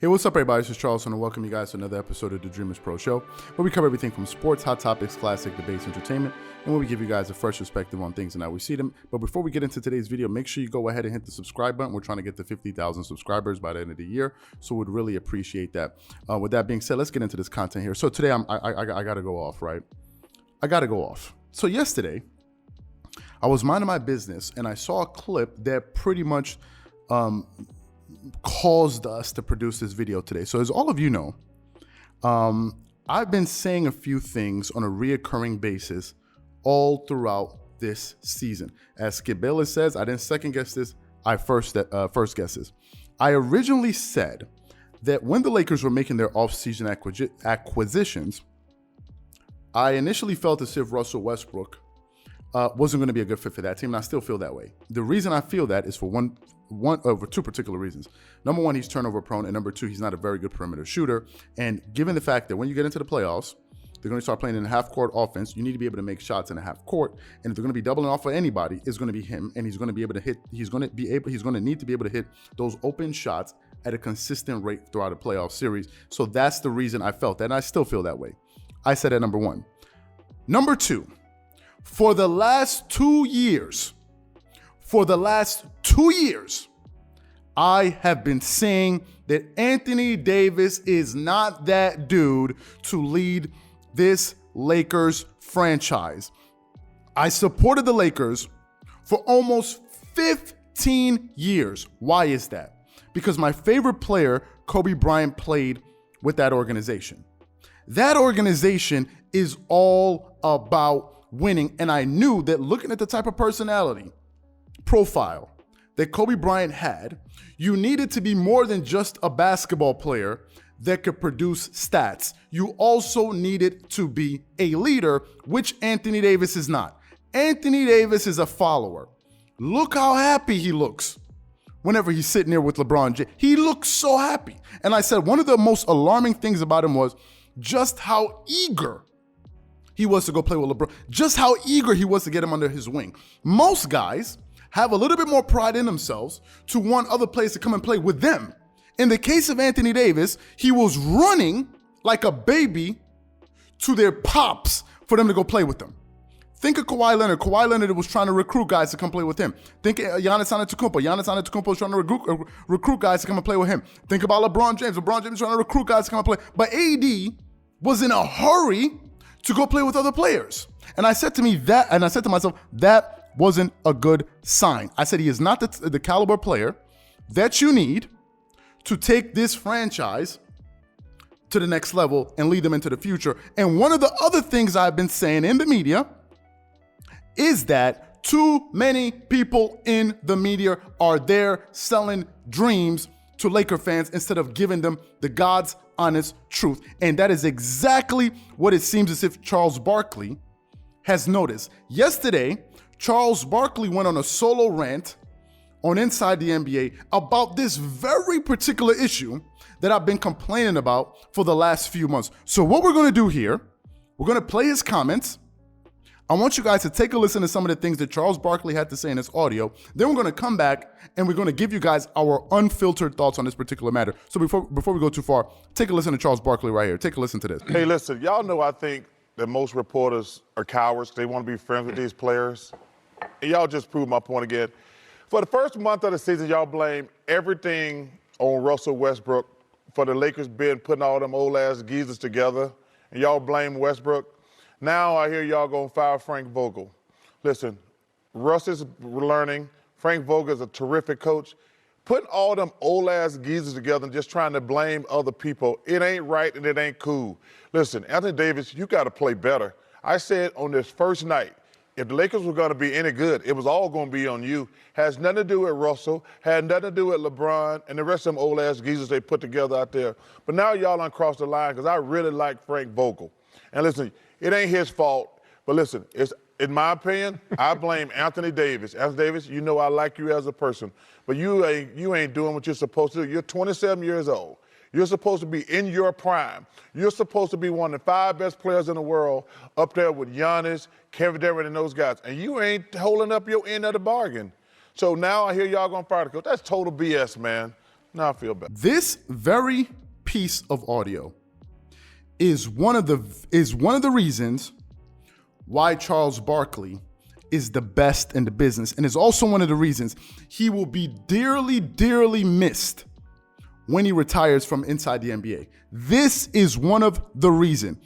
Hey, what's up, everybody? This is Charles, and I welcome you guys to another episode of the Dreamerspro Show, where we cover everything from sports, hot topics, classic debates, entertainment, and where we give you guys a fresh perspective on things and how we see them. But before we get into today's video, make sure you go ahead and hit the subscribe button. We're trying to get to 50,000 subscribers by the end of the year, so we'd really appreciate that. With that being said, let's get into this content here. So today, I got to go off, right? I got to go off. So yesterday, I was minding my business, and I saw a clip that pretty much caused us to produce this video today. So as all of you know, I've been saying a few things on a reoccurring basis all throughout this season. As Skip Bayless says, I didn't second guess this, I first guessed this. I originally said that when the Lakers were making their off-season acquisitions, I initially felt as if Russell Westbrook wasn't going to be a good fit for that team, and I still feel that way. The reason I feel that is for two particular reasons. Number one, he's turnover prone, and number two, he's not a very good perimeter shooter. And given the fact that when you get into the playoffs, they're going to start playing in a half-court offense. You need to be able to make shots in a half court, and if they're going to be doubling off of anybody, it's going to be him, and he's going to be able to hit. He's going to need to be able to hit those open shots at a consistent rate throughout a playoff series. So that's the reason I felt that, and I still feel that way. I said at number one. Number two, for the last 2 years, I have been saying that Anthony Davis is not that dude to lead this Lakers franchise. I supported the Lakers for almost 15 years. Why is that? Because my favorite player, Kobe Bryant, played with that organization. That organization is all about winning, and I knew that looking at the type of personality profile that Kobe Bryant had, you needed to be more than just a basketball player that could produce stats. You also needed to be a leader, which Anthony Davis is not. Anthony Davis is a follower. Look how happy he looks whenever he's sitting there with LeBron James. He looks so happy. And I said one of the most alarming things about him was just how eager he was to go play with LeBron, just how eager he was to get him under his wing. Most guys have a little bit more pride in themselves to want other players to come and play with them. In the case of Anthony Davis, he was running like a baby to their pops for them to go play with them. Think of Kawhi Leonard. Kawhi Leonard was trying to recruit guys to come play with him. Think of Giannis Antetokounmpo. Giannis Antetokounmpo was trying to recruit guys to come and play with him. Think about LeBron James. LeBron James was trying to recruit guys to come and play. But AD was in a hurry to go play with other players. And I said to myself, that wasn't a good sign. I said he is not the caliber player that you need to take this franchise to the next level and lead them into the future. And one of the other things I've been saying in the media is that too many people in the media are there selling dreams to Laker fans instead of giving them the God's honest truth. And that is exactly what it seems as if Charles Barkley has noticed. Yesterday, Charles Barkley went on a solo rant on Inside the NBA about this very particular issue that I've been complaining about for the last few months. So what we're going to do here, we're going to play his comments. I want you guys to take a listen to some of the things that Charles Barkley had to say in his audio. Then we're going to come back and we're going to give you guys our unfiltered thoughts on this particular matter. So before we go too far, take a listen to Charles Barkley right here. Take a listen to this. Hey, listen, y'all know I think that most reporters are cowards. They want to be friends with these players. And y'all just proved my point again. For the first month of the season, y'all blame everything on Russell Westbrook for the Lakers putting all them old-ass geezers together, and y'all blame Westbrook. Now I hear y'all gonna fire Frank Vogel. Listen, Russ is learning. Frank Vogel is a terrific coach. Putting all them old-ass geezers together and just trying to blame other people, it ain't right and it ain't cool. Listen, Anthony Davis, you gotta play better. I said on this first night, if the Lakers were gonna be any good, it was all gonna be on you. Has nothing to do with Russell, had nothing to do with LeBron and the rest of them old-ass geezers they put together out there. But now y'all uncrossed the line because I really like Frank Vogel. And listen, it ain't his fault, but listen, it's, in my opinion, I blame Anthony Davis. Anthony Davis, you know I like you as a person, but you ain't doing what you're supposed to do. You're 27 years old. You're supposed to be in your prime. You're supposed to be one of the 5 best players in the world, up there with Giannis, Kevin Durant, and those guys, and you ain't holding up your end of the bargain. So now I hear y'all gonna fire the coach. That's total BS, man. Now I feel better. This very piece of audio is one of the reasons why Charles Barkley is the best in the business, and is also one of the reasons he will be dearly, dearly missed when he retires from inside the NBA. This is one of the reasons.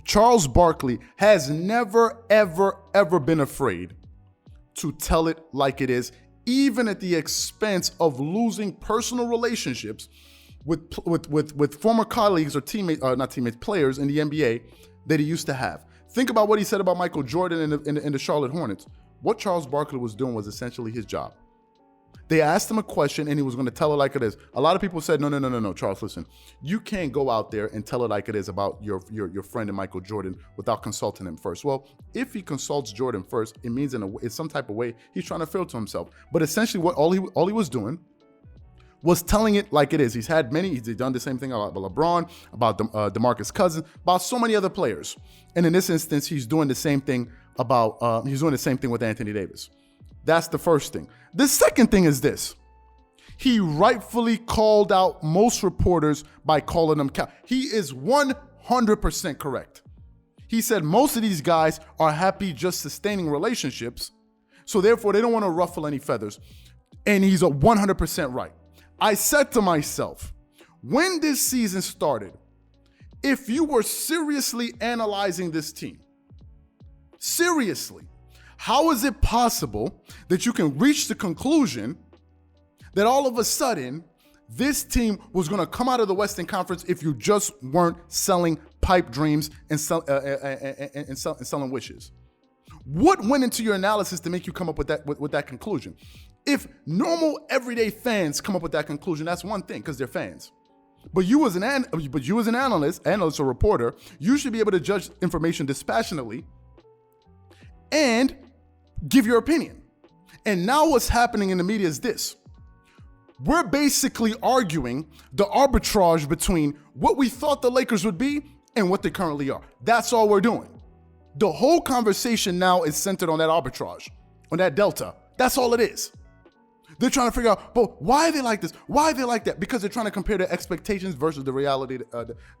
Charles Barkley has never, ever, ever been afraid to tell it like it is, even at the expense of losing personal relationships with former colleagues or players in the NBA that he used to have. Think about what he said about Michael Jordan in the Charlotte Hornets. What Charles Barkley was doing was essentially his job. They asked him a question and he was going to tell it like it is. A lot of people said, no, Charles, listen, you can't go out there and tell it like it is about your friend and Michael Jordan without consulting him first. Well, if he consults Jordan first, it means in some type of way he's trying to filter himself. But essentially, what all he was doing was telling it like it is. He's done the same thing about LeBron, about DeMarcus Cousins, about so many other players. And in this instance, he's doing the same thing with Anthony Davis. That's the first thing. The second thing is this. He rightfully called out most reporters by calling them cow. He is 100% correct. He said most of these guys are happy just sustaining relationships, so therefore they don't want to ruffle any feathers. And he's 100% right. I said to myself, when this season started, if you were seriously analyzing this team, seriously, how is it possible that you can reach the conclusion that all of a sudden this team was going to come out of the Western Conference if you just weren't selling pipe dreams and selling wishes? What went into your analysis to make you come up with that conclusion? If normal everyday fans come up with that conclusion, that's one thing because they're fans. But you as an analyst or reporter, you should be able to judge information dispassionately and give your opinion. And now what's happening in the media is this. We're basically arguing the arbitrage between what we thought the Lakers would be and what they currently are. That's all we're doing. The whole conversation now is centered on that arbitrage, on that delta. That's all it is. They're trying to figure out, but why are they like this? Why are they like that? Because they're trying to compare their expectations versus the reality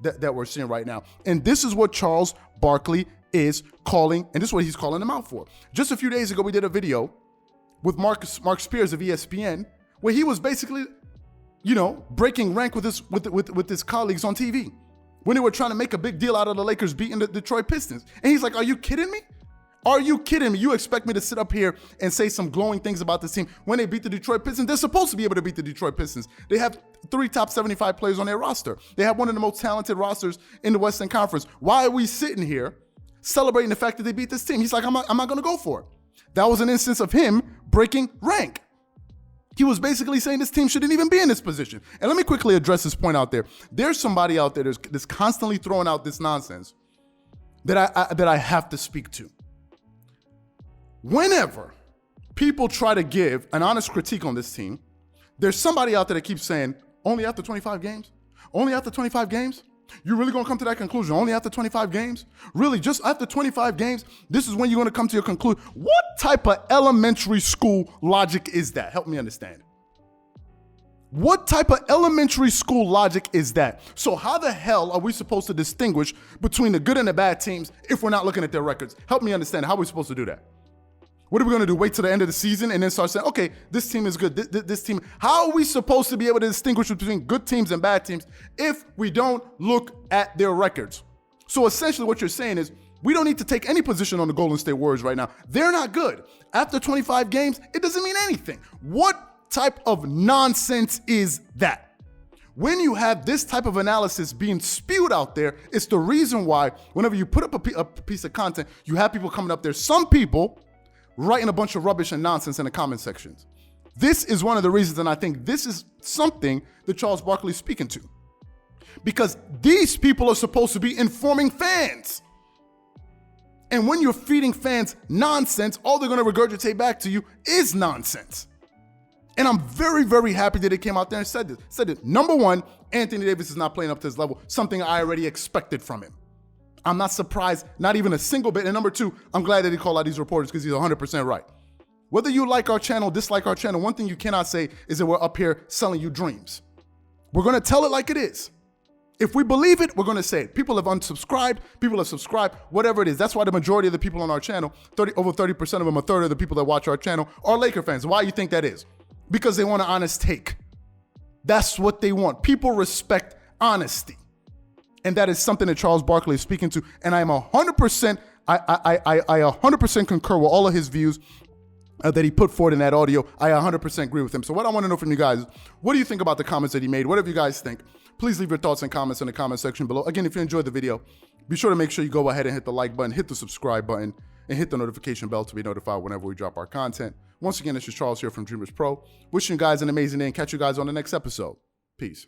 that we're seeing right now. And this is what Charles Barkley is calling, and this is what he's calling them out for. Just a few days ago, we did a video with Mark Spears of ESPN, where he was basically, breaking rank with his colleagues on TV when they were trying to make a big deal out of the Lakers beating the Detroit Pistons. And he's like, are you kidding me? Are you kidding me? You expect me to sit up here and say some glowing things about this team when they beat the Detroit Pistons? They're supposed to be able to beat the Detroit Pistons. They have 3 top 75 players on their roster. They have one of the most talented rosters in the Western Conference. Why are we sitting here celebrating the fact that they beat this team? He's like, I'm not going to go for it. That was an instance of him breaking rank. He was basically saying this team shouldn't even be in this position. And let me quickly address this point out there. There's somebody out there that's constantly throwing out this nonsense that I have to speak to. Whenever people try to give an honest critique on this team, there's somebody out there that keeps saying, only after 25 games? Only after 25 games? You really gonna come to that conclusion only after 25 games? Really, just after 25 games, this is when you're gonna come to your conclusion? What type of elementary school logic is that? Help me understand. What type of elementary school logic is that? So how the hell are we supposed to distinguish between the good and the bad teams if we're not looking at their records? Help me understand. How are we supposed to do that? What are we going to do? Wait till the end of the season and then start saying, okay, this team is good. This team. How are we supposed to be able to distinguish between good teams and bad teams if we don't look at their records? So essentially what you're saying is we don't need to take any position on the Golden State Warriors right now. They're not good. After 25 games, it doesn't mean anything. What type of nonsense is that? When you have this type of analysis being spewed out there, it's the reason why whenever you put up a piece of content, you have people coming up there. Some people writing a bunch of rubbish and nonsense in the comment sections. This is one of the reasons, and I think this is something that Charles Barkley is speaking to. Because these people are supposed to be informing fans. And when you're feeding fans nonsense, all they're going to regurgitate back to you is nonsense. And I'm very, very happy that they came out there and said this. Number one, Anthony Davis is not playing up to his level, something I already expected from him. I'm not surprised, not even a single bit. And number two, I'm glad that he called out these reporters because he's 100% right. Whether you like our channel, dislike our channel, one thing you cannot say is that we're up here selling you dreams. We're going to tell it like it is. If we believe it, we're going to say it. People have unsubscribed. People have subscribed. Whatever it is. That's why the majority of the people on our channel, over 30% of them, a third of the people that watch our channel are Laker fans. Why do you think that is? Because they want an honest take. That's what they want. People respect honesty. And that is something that Charles Barkley is speaking to. And I'm 100%, I 100% concur with all of his views that he put forward in that audio. I 100% agree with him. So what I want to know from you guys, what do you think about the comments that he made? Whatever you guys think, please leave your thoughts and comments in the comment section below. Again, if you enjoyed the video, be sure to make sure you go ahead and hit the like button, hit the subscribe button, and hit the notification bell to be notified whenever we drop our content. Once again, this is Charles here from Dreamerspro. Wishing you guys an amazing day and catch you guys on the next episode. Peace.